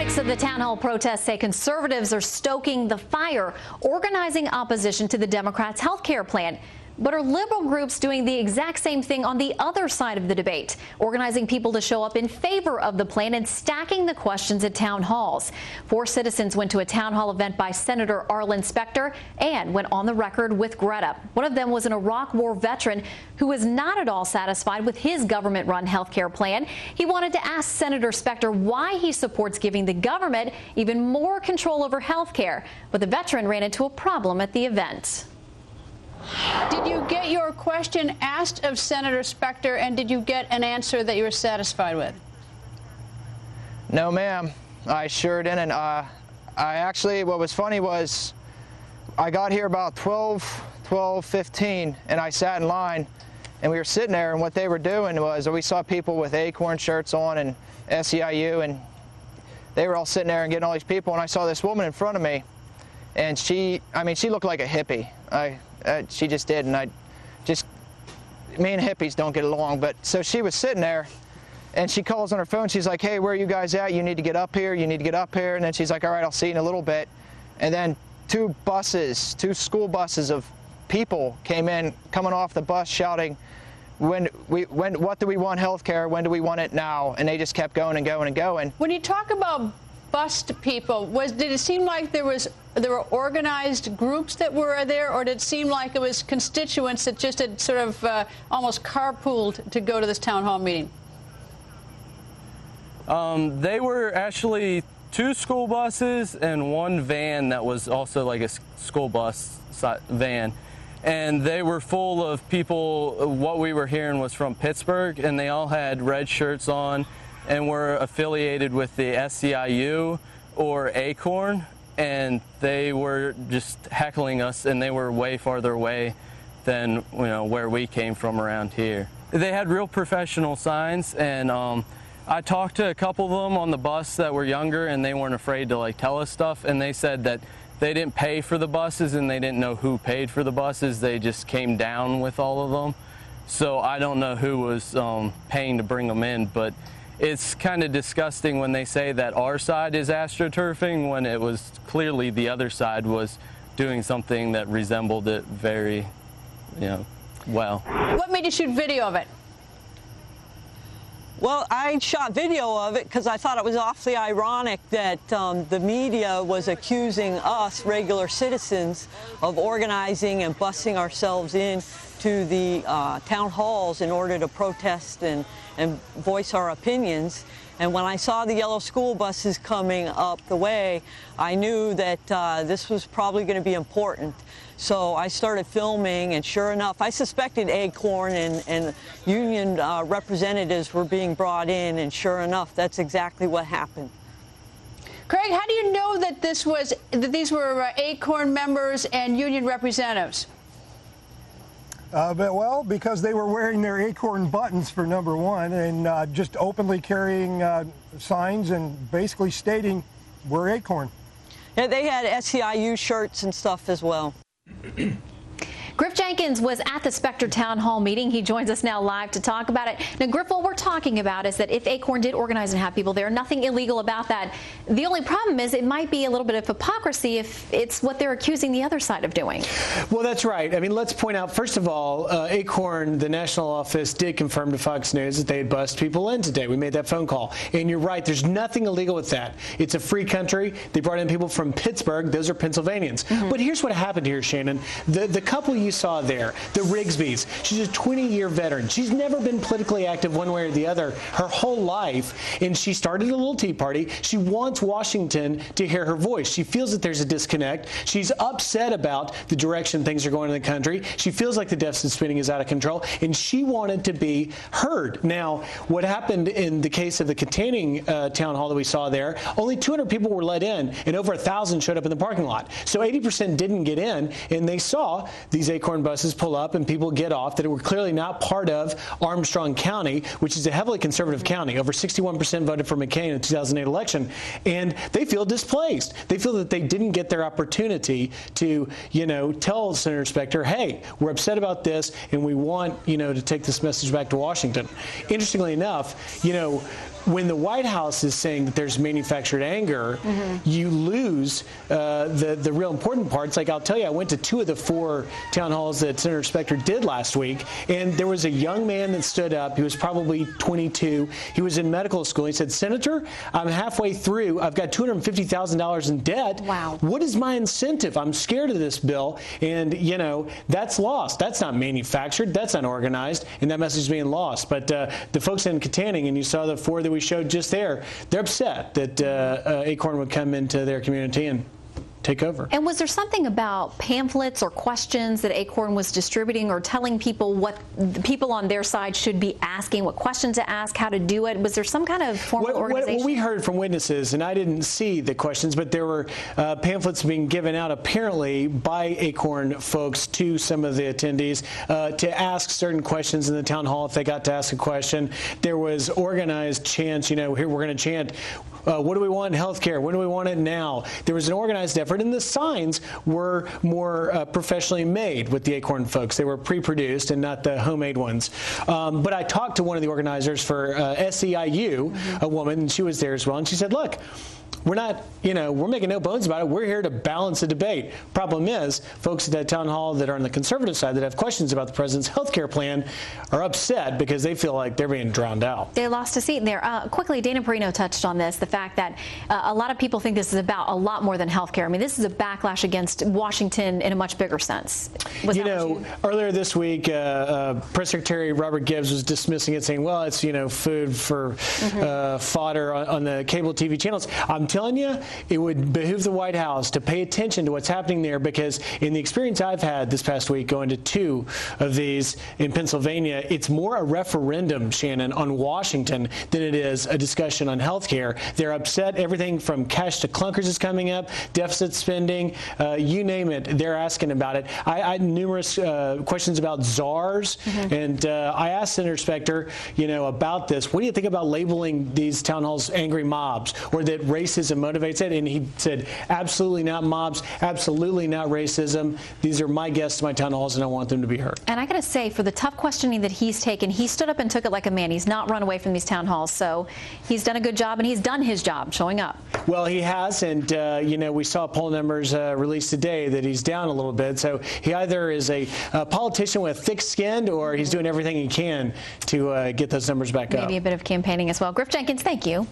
Critics of the town hall protests say conservatives are stoking the fire, organizing opposition to the Democrats' health care plan. But are liberal groups doing the exact same thing on the other side of the debate, organizing people to show up in favor of the plan and stacking the questions at town halls? 4 citizens went to a town hall event by Senator Arlen Specter and went on the record with Greta. One of them was an Iraq War veteran who was not at all satisfied with his government-run health care plan. He wanted to ask Senator Specter why he supports giving the government even more control over health care. But the veteran ran into a problem at the event. Did you get your question asked of Senator Specter, and did you get an answer that you were satisfied with? No, ma'am. I sure didn't. What was funny was I got here about 12:15, and I sat in line, and we were sitting there, and what they were doing was we saw people with ACORN shirts on and SEIU, and they were all sitting there and getting all these people, and I saw this woman in front of me, and she looked like a hippie. She just did, and me and hippies don't get along, but so she was sitting there, and she calls on her phone. She's like, hey, where are you guys at? You need to get up here. You need to get up here. And then she's like, all right, I'll see you in a little bit. And then 2 school buses of people coming off the bus shouting, what do we want health care? When do we want it now? And they just kept going and going and going. When you talk about bused people, did it seem like there were organized groups that were there, or did it seem like it was constituents that just had sort of almost carpooled to go to this town hall meeting? They were actually 2 school buses and 1 van that was also like a school bus van. And they were full of people. What we were hearing was from Pittsburgh, and they all had red shirts on and were affiliated with the SEIU or ACORN, and they were just heckling us, and they were way farther away than where we came from around here. They had real professional signs, and I talked to a couple of them on the bus that were younger, and they weren't afraid to tell us stuff, and they said that they didn't pay for the buses and they didn't know who paid for the buses. They just came down with all of them. So I don't know who was paying to bring them in, but it's kind of disgusting when they say that our side is astroturfing when it was clearly the other side was doing something that resembled it very, well. What made you shoot video of it? Well, I shot video of it because I thought it was awfully ironic that the media was accusing us, regular citizens, of organizing and busing ourselves in to the town halls in order to protest and voice our opinions. And when I saw the yellow school buses coming up the way, I knew that this was probably going to be important. So I started filming, and sure enough, I suspected ACORN and union representatives were being brought in, and sure enough, that's exactly what happened. Craig, how do you know that these were ACORN members and union representatives? Well, because they were wearing their ACORN buttons, for number one, and just openly carrying signs and basically stating, we're ACORN. Yeah, they had SEIU shirts and stuff as well. Griff Jenkins was at the Specter Town Hall meeting. He joins us now live to talk about it. Now, Griff, what we're talking about is that if ACORN did organize and have people there, nothing illegal about that. The only problem is it might be a little bit of hypocrisy if it's what they're accusing the other side of doing. Well, that's right. I mean, let's point out, first of all, ACORN, the national office, did confirm to Fox News that they had bussed people in today. We made that phone call. And you're right, there's nothing illegal with that. It's a free country. They brought in people from Pittsburgh. Those are Pennsylvanians. But here's what happened here, Shannon. The couple you saw there, the Rigsbys, she's a 20-year veteran. She's never been politically active one way or the other her whole life, and she started a little tea party. She wants Washington to hear her voice. She feels that there's a disconnect. She's upset about the direction things are going in the country. She feels like the deficit spending is out of control, and she wanted to be heard. Now, what happened in the case of the containing town hall that we saw there, only 200 people were let in, and over 1,000 showed up in the parking lot. So 80% didn't get in, and they saw these ACORN buses pull up and people get off that were clearly not part of Armstrong County, which is a heavily conservative county. Over 61% voted for McCain in the 2008 election, and they feel displaced. They feel that they didn't get their opportunity to, tell Senator Specter, hey, we're upset about this, and we want, to take this message back to Washington. Interestingly enough, when the White House is saying that there's manufactured anger, you lose the real important parts. Like, I'll tell you, I went to 2 of the 4 town halls that Senator Specter did last week, and there was a young man that stood up. He was probably 22. He was in medical school. He said, Senator, I'm halfway through. I've got $250,000 in debt. Wow. What is my incentive? I'm scared of this bill. And, you know, that's lost. That's not manufactured. That's unorganized. And that message is being lost. But the folks in Katanning, and you saw the 4 that we showed just there, they're upset that ACORN would come into their community and take over. And was there something about pamphlets or questions that ACORN was distributing or telling people what the people on their side should be asking, what questions to ask, how to do it? Was there some kind of formal organization? What we heard from witnesses, and I didn't see the questions, but there were pamphlets being given out apparently by ACORN folks to some of the attendees to ask certain questions in the town hall if they got to ask a question. There was organized chants, you know, here we're going to chant, what do we want in health care? When do we want it now? There was an organized effort, and the signs were more professionally made with the ACORN folks. They were pre-produced and not the homemade ones. But I talked to one of the organizers for SEIU, a woman, and she was there as well, and she said, look, we're not, you know, we're making no bones about it. We're here to balance the debate. Problem is, folks at that town hall that are on the conservative side that have questions about the president's health care plan are upset because they feel like they're being drowned out. They lost a seat there. Quickly, Dana Perino touched on this, the fact that a lot of people think this is about a lot more than health care. I mean, this is a backlash against Washington in a much bigger sense. You know, earlier this week, Press Secretary Robert Gibbs was dismissing it, saying, well, it's, you know, food for fodder on the cable TV channels. I'm telling you, it would behoove the White House to pay attention to what's happening there, because in the experience I've had this past week going to 2 of these in Pennsylvania, it's more a referendum, Shannon, on Washington than it is a discussion on health care. They're upset. Everything from cash to clunkers is coming up, deficit spending, you name it, they're asking about it. I had numerous questions about czars, and I asked Senator Specter, you know, about this. What do you think about labeling these town halls angry mobs, or that racism motivates it? And he said, absolutely not mobs, absolutely not racism. These are my guests to my town halls, and I want them to be heard. And I got to say, for the tough questioning that he's taken, he stood up and took it like a man. He's not run away from these town halls, so he's done a good job, and he's done his job showing up. Well, he has, and you know, we saw poll numbers released today that he's down a little bit, so he either is a politician with thick-skinned, or he's doing everything he can to get those numbers back up. Maybe a bit of campaigning as well. Griff Jenkins, thank you.